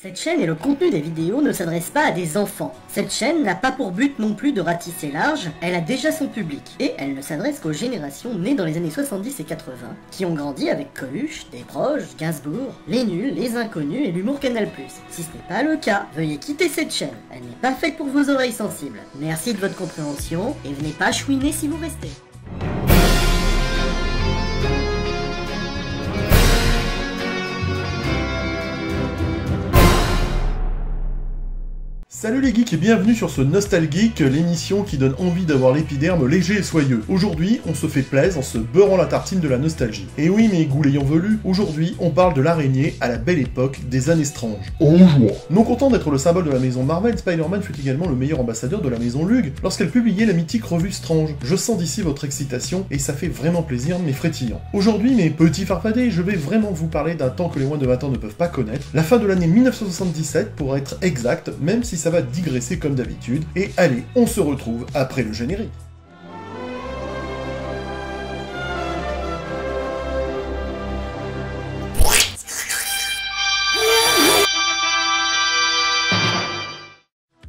Cette chaîne et le contenu des vidéos ne s'adressent pas à des enfants. Cette chaîne n'a pas pour but non plus de ratisser large, elle a déjà son public. Et elle ne s'adresse qu'aux générations nées dans les années 70 et 80, qui ont grandi avec Coluche, Desproges, Gainsbourg, Les Nuls, Les Inconnus et l'humour Canal+. Si ce n'est pas le cas, veuillez quitter cette chaîne. Elle n'est pas faite pour vos oreilles sensibles. Merci de votre compréhension, et venez pas chouiner si vous restez. Salut les geeks et bienvenue sur ce Nostalgeek, l'émission qui donne envie d'avoir l'épiderme léger et soyeux. Aujourd'hui, on se fait plaisir en se beurrant la tartine de la nostalgie. Et oui, mes goûts l'ayant voulu, aujourd'hui, on parle de l'araignée à la belle époque des années Strange. Bonjour. Non content d'être le symbole de la maison Marvel, Spider-Man fut également le meilleur ambassadeur de la maison Lug lorsqu'elle publiait la mythique revue Strange. Je sens d'ici votre excitation et ça fait vraiment plaisir, mes frétillants. Aujourd'hui, mes petits farfadets, je vais vraiment vous parler d'un temps que les moins de 20 ans ne peuvent pas connaître, la fin de l'année 1977 pour être exact, même si ça va digresser comme d'habitude, et allez, on se retrouve après le générique.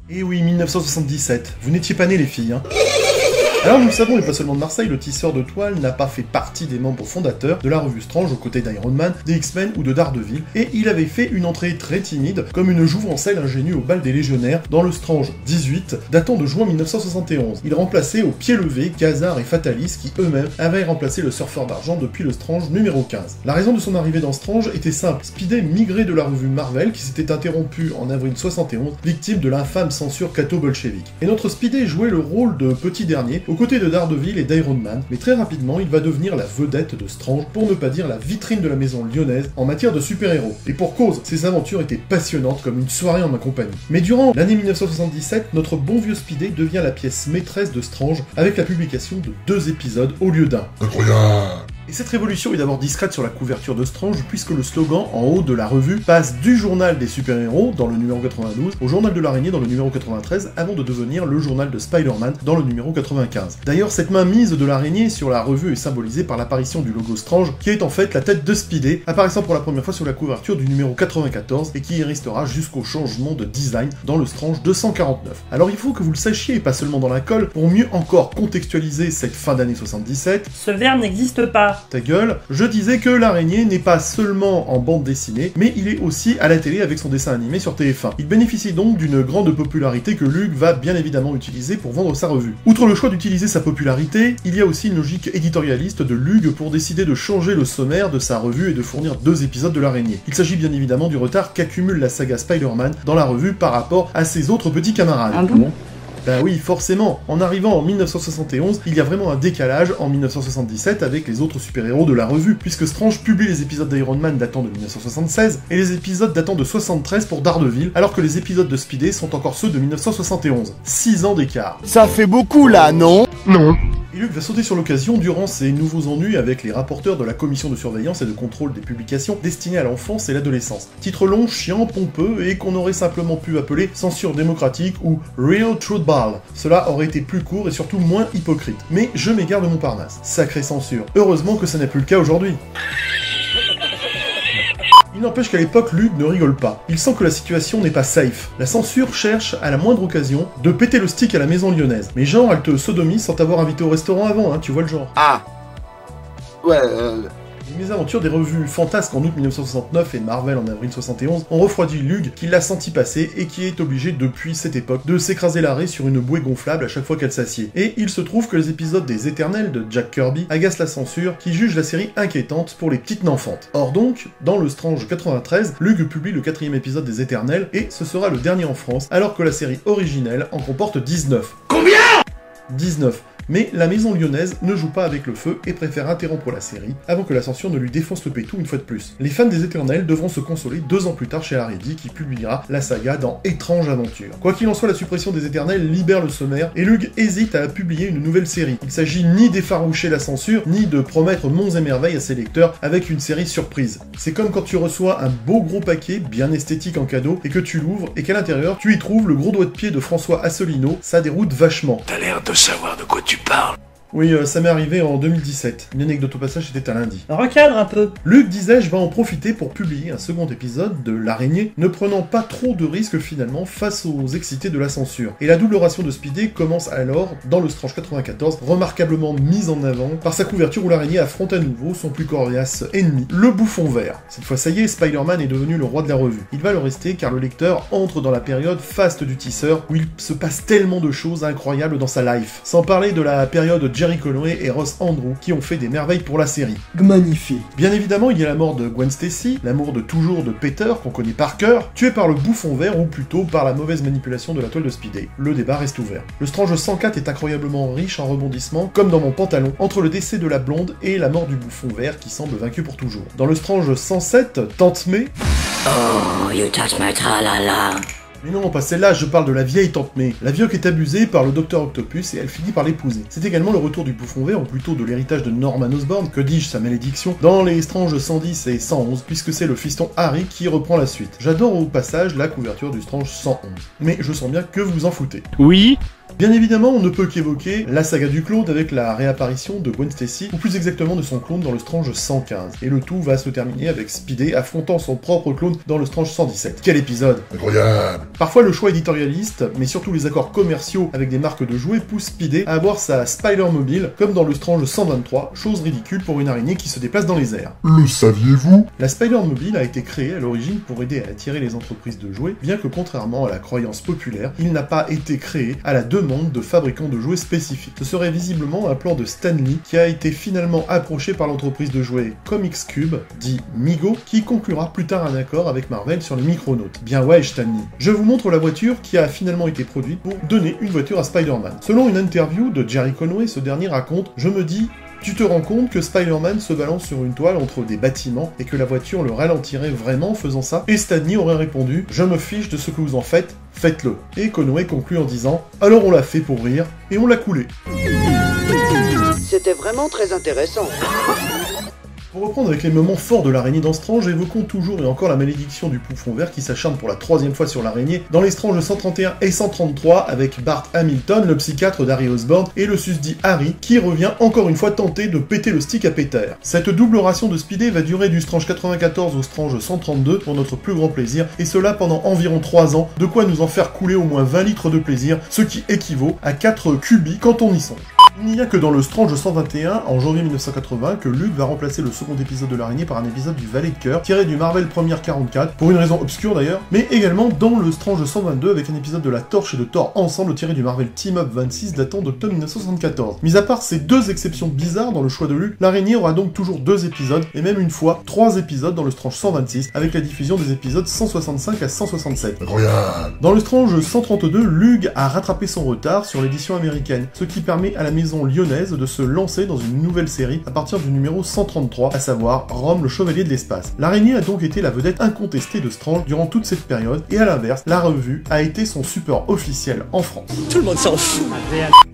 Et oui, 1977, vous n'étiez pas nés les filles, hein. Alors nous le savons, et pas seulement de Marseille, le tisseur de toile n'a pas fait partie des membres fondateurs de la revue Strange aux côtés d'Iron Man, des X-Men ou de Daredevil, et il avait fait une entrée très timide, comme une jouvencelle ingénue au bal des légionnaires, dans le Strange 18, datant de juin 1971. Il remplaçait au pied levé Khazar et Fatalis, qui eux-mêmes avaient remplacé le surfeur d'argent depuis le Strange numéro 15. La raison de son arrivée dans Strange était simple, Spidey migrait de la revue Marvel, qui s'était interrompue en avril 71, victime de l'infâme censure catho-bolchevique. Et notre Spidey jouait le rôle de petit dernier, aux côtés de Daredevil et d'Iron Man, mais très rapidement il va devenir la vedette de Strange, pour ne pas dire la vitrine de la maison lyonnaise en matière de super-héros. Et pour cause, ses aventures étaient passionnantes comme une soirée en ma compagnie. Mais durant l'année 1977, notre bon vieux Spidey devient la pièce maîtresse de Strange, avec la publication de 2 épisodes au lieu d'un. Incroyable! Et cette révolution est d'abord discrète sur la couverture de Strange, puisque le slogan en haut de la revue passe du journal des super-héros, dans le numéro 92, au journal de l'araignée dans le numéro 93, avant de devenir le journal de Spider-Man dans le numéro 95. D'ailleurs, cette mainmise de l'araignée sur la revue est symbolisée par l'apparition du logo Strange, qui est en fait la tête de Spidey, apparaissant pour la première fois sur la couverture du numéro 94, et qui y restera jusqu'au changement de design dans le Strange 249. Alors il faut que vous le sachiez, et pas seulement dans la colle, pour mieux encore contextualiser cette fin d'année 77. Ce verbe n'existe pas. Ta gueule, je disais que l'araignée n'est pas seulement en bande dessinée, mais il est aussi à la télé avec son dessin animé sur TF1. Il bénéficie donc d'une grande popularité que Lug va bien évidemment utiliser pour vendre sa revue. Outre le choix d'utiliser sa popularité, il y a aussi une logique éditorialiste de Lug pour décider de changer le sommaire de sa revue et de fournir 2 épisodes de l'araignée. Il s'agit bien évidemment du retard qu'accumule la saga Spider-Man dans la revue par rapport à ses autres petits camarades. Ah bon ? Bah oui, forcément. En arrivant en 1971, il y a vraiment un décalage en 1977 avec les autres super-héros de la revue, puisque Strange publie les épisodes d'Iron Man datant de 1976 et les épisodes datant de 73 pour Daredevil, alors que les épisodes de Spidey sont encore ceux de 1971. 6 ans d'écart. Ça fait beaucoup là, non? Non. Et Lug va sauter sur l'occasion durant ses nouveaux ennuis avec les rapporteurs de la commission de surveillance et de contrôle des publications destinées à l'enfance et l'adolescence. Titre long, chiant, pompeux et qu'on aurait simplement pu appeler censure démocratique ou Real Truth Ball. Cela aurait été plus court et surtout moins hypocrite. Mais je m'égare de Montparnasse. Sacrée censure. Heureusement que ça n'est plus le cas aujourd'hui. Il n'empêche qu'à l'époque, Lug ne rigole pas. Il sent que la situation n'est pas safe. La censure cherche, à la moindre occasion, de péter le stick à la maison lyonnaise. Mais genre, elle te sodomise sans t'avoir invité au restaurant avant, hein, tu vois le genre. Ah. Ouais, Les mésaventures des revues Fantasque en août 1969 et Marvel en avril 71 ont refroidi Lug, qui l'a senti passer et qui est obligé depuis cette époque de s'écraser l'arrêt sur une bouée gonflable à chaque fois qu'elle s'assied. Et il se trouve que les épisodes des Éternels de Jack Kirby agacent la censure qui juge la série inquiétante pour les petites n'enfantes. Or donc, dans le Strange 93, Lug publie le 4e épisode des Éternels et ce sera le dernier en France, alors que la série originelle en comporte 19. Combien ? 19. Mais la maison lyonnaise ne joue pas avec le feu et préfère interrompre la série avant que la censure ne lui défonce le pétou une fois de plus. Les fans des Éternels devront se consoler 2 ans plus tard chez Haredi qui publiera la saga dans Étrange Aventure. Quoi qu'il en soit, la suppression des Éternels libère le sommaire et Lug hésite à publier une nouvelle série. Il s'agit ni d'effaroucher la censure, ni de promettre monts et merveilles à ses lecteurs avec une série surprise. C'est comme quand tu reçois un beau gros paquet bien esthétique en cadeau et que tu l'ouvres et qu'à l'intérieur tu y trouves le gros doigt de pied de François Asselineau, ça déroute vachement. T'as l'air de savoir de quoi tu parles. Oui, ça m'est arrivé en 2017. Une anecdote au passage, c'était un lundi. Recadre un peu. Luc, disais-je, va en profiter pour publier un second épisode de L'Araignée, ne prenant pas trop de risques finalement face aux excités de la censure. Et la double ration de Spidey commence alors dans le Strange 94, remarquablement mise en avant par sa couverture où l'araignée affronte à nouveau son plus coriace ennemi, le Bouffon Vert. Cette fois, ça y est, Spider-Man est devenu le roi de la revue. Il va le rester car le lecteur entre dans la période faste du teaser où il se passe tellement de choses incroyables dans sa life. Sans parler de la période Jerry Conway et Ross Andru qui ont fait des merveilles pour la série. Magnifique. Bien évidemment, il y a la mort de Gwen Stacy, l'amour de toujours de Peter, qu'on connaît par cœur, tué par le Bouffon Vert ou plutôt par la mauvaise manipulation de la toile de Spidey. Le débat reste ouvert. Le Strange 104 est incroyablement riche en rebondissements, comme dans mon pantalon, entre le décès de la blonde et la mort du Bouffon Vert qui semble vaincu pour toujours. Dans le Strange 107, Tante May... Oh, you touch my tra-la-la. Mais non, pas celle-là, je parle de la vieille Tante May. La vieille est abusée par le Docteur Octopus et elle finit par l'épouser. C'est également le retour du Bouffon Vert, ou plutôt de l'héritage de Norman Osborn, que dis-je, sa malédiction, dans les Strange 110 et 111, puisque c'est le fiston Harry qui reprend la suite. J'adore au passage la couverture du Strange 111. Mais je sens bien que vous vous en foutez. Oui. Bien évidemment, on ne peut qu'évoquer la saga du clone avec la réapparition de Gwen Stacy, ou plus exactement de son clone dans le Strange 115. Et le tout va se terminer avec Spidey affrontant son propre clone dans le Strange 117. Quel épisode! Incroyable! Parfois, le choix éditorialiste, mais surtout les accords commerciaux avec des marques de jouets, poussent Spidey à avoir sa Spider-Mobile, comme dans le Strange 123, chose ridicule pour une araignée qui se déplace dans les airs. Le saviez-vous? La Spider-Mobile a été créée à l'origine pour aider à attirer les entreprises de jouets, bien que contrairement à la croyance populaire, il n'a pas été créé à la demande de fabricants de jouets spécifiques. Ce serait visiblement un plan de Stan Lee qui a été finalement approché par l'entreprise de jouets Comics Cube, dit Migo, qui conclura plus tard un accord avec Marvel sur les Micronautes. Bien ouais, Stan Lee. Je vous montre la voiture qui a finalement été produite pour donner une voiture à Spider-Man. Selon une interview de Jerry Conway, ce dernier raconte « Je me dis... Tu te rends compte que Spider-Man se balance sur une toile entre des bâtiments et que la voiture le ralentirait vraiment en faisant ça? Et Stan Lee aurait répondu « Je me fiche de ce que vous en faites, faites-le ». Et Conway conclut en disant « Alors on l'a fait pour rire, et on l'a coulé ». C'était vraiment très intéressant. Pour reprendre avec les moments forts de l'araignée dans Strange, évoquons toujours et encore la malédiction du Bouffon Vert qui s'acharne pour la troisième fois sur l'araignée dans les Strange 131 et 133 avec Bart Hamilton, le psychiatre d'Harry Osborn, et le susdit Harry qui revient encore une fois tenter de péter le stick à Peter. Cette double ration de Spidey va durer du Strange 94 au Strange 132 pour notre plus grand plaisir, et cela pendant environ 3 ans, de quoi nous en faire couler au moins 20 litres de plaisir, ce qui équivaut à 4 cubis quand on y songe. Il n'y a que dans le Strange 121, en janvier 1980, que Luke va remplacer le second épisode de l'araignée par un épisode du Valet de Cœur, tiré du Marvel Premiere 44, pour une raison obscure d'ailleurs, mais également dans le Strange 122 avec un épisode de la Torche et de Thor ensemble tiré du Marvel Team Up 26 datant d'octobre 1974. Mis à part ces deux exceptions bizarres dans le choix de Luke, l'araignée aura donc toujours 2 épisodes, et même une fois 3 épisodes dans le Strange 126, avec la diffusion des épisodes 165 à 167. Incroyable! Dans le Strange 132, Lug a rattrapé son retard sur l'édition américaine, ce qui permet à la maison lyonnaise de se lancer dans une nouvelle série à partir du numéro 133, à savoir Rome le Chevalier de l'Espace. L'araignée a donc été la vedette incontestée de Strange durant toute cette période, et à l'inverse, la revue a été son support officiel en France. Tout le monde s'en fout.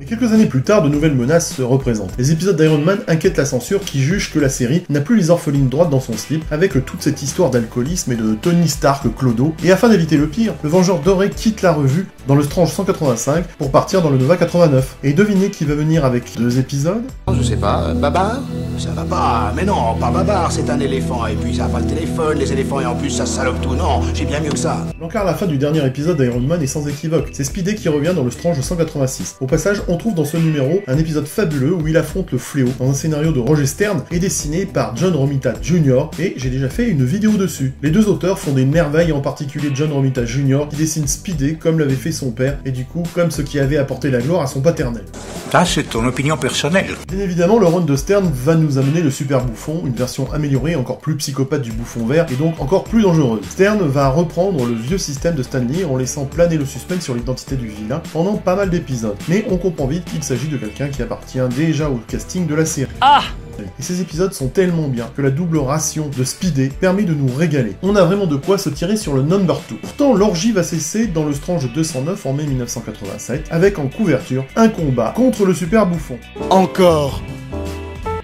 Et quelques années plus tard, de nouvelles menaces se représentent. Les épisodes d'Iron Man inquiètent la censure qui juge que la série n'a plus les orphelines droites dans son slip, avec toute cette histoire d'alcoolisme et de Tony Stark clodo, et afin d'éviter le pire, le Vengeur doré quitte la revue dans le Strange 185 pour partir dans le Nova 89. Et devinez qui va venir avec 2 épisodes? Je sais pas, Babar? Ça va pas, mais non, pas Babar, c'est un éléphant, et puis ça a pas le téléphone, les éléphants, et en plus ça salope tout, non, j'ai bien mieux que ça. L'encart à la fin du dernier épisode d'Iron Man est sans équivoque, c'est Spidey qui revient dans le Strange 186. Au passage, on trouve dans ce numéro un épisode fabuleux où il affronte le fléau dans un scénario de Roger Stern et dessiné par John Romita Jr. et j'ai déjà fait une vidéo dessus. Les deux auteurs font des merveilles, en particulier John Romita Jr. qui dessine Spidey comme l'avait fait son père et du coup comme ce qui avait apporté la gloire à son paternel. Ça, c'est ton opinion personnelle. Bien évidemment, le run de Stern va nous amener le Super Bouffon, une version améliorée, encore plus psychopathe du Bouffon Vert, et donc encore plus dangereuse. Stern va reprendre le vieux système de Stan Lee en laissant planer le suspense sur l'identité du vilain pendant pas mal d'épisodes. Mais on comprend vite qu'il s'agit de quelqu'un qui appartient déjà au casting de la série. Ah! Et ces épisodes sont tellement bien que la double ration de Spidey permet de nous régaler. On a vraiment de quoi se tirer sur le number 2. Pourtant, l'orgie va cesser dans le Strange 209 en mai 1987, avec en couverture un combat contre le Super Bouffon. Encore.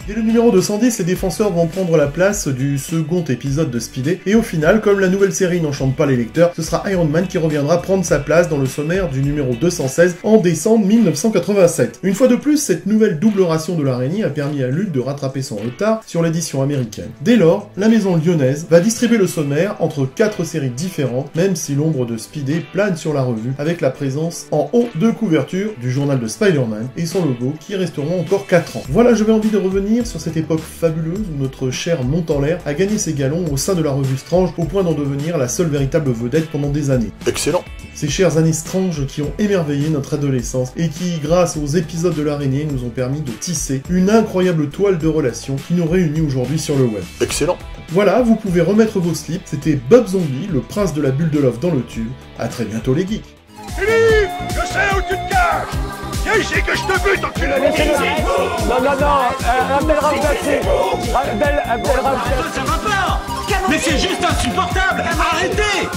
Dès le numéro 210, les défenseurs vont prendre la place du second épisode de Speedy, et au final, comme la nouvelle série n'enchante pas les lecteurs, ce sera Iron Man qui reviendra prendre sa place dans le sommaire du numéro 216 en décembre 1987. Une fois de plus, cette nouvelle double ration de l'araignée a permis à Luke de rattraper son retard sur l'édition américaine. Dès lors, la maison lyonnaise va distribuer le sommaire entre 4 séries différentes, même si l'ombre de Speedy plane sur la revue, avec la présence en haut de couverture du journal de Spider-Man et son logo qui resteront encore 4 ans. Voilà, j'avais envie de revenir sur cette époque fabuleuse où notre cher Montanlaire a gagné ses galons au sein de la revue Strange au point d'en devenir la seule véritable vedette pendant des années. Excellent. Ces chères années Strange qui ont émerveillé notre adolescence et qui, grâce aux épisodes de l'araignée, nous ont permis de tisser une incroyable toile de relations qui nous réunit aujourd'hui sur le web. Excellent. Voilà, vous pouvez remettre vos slips, c'était Bob Zombie, le prince de la bulle de love dans le tube. À très bientôt les geeks. Philippe, je sais où tu te caches. Viens ici que je te bute, enculé. Non, Abdel Ramsey. Ça va pas. Mais c'est juste insupportable. Arrêtez.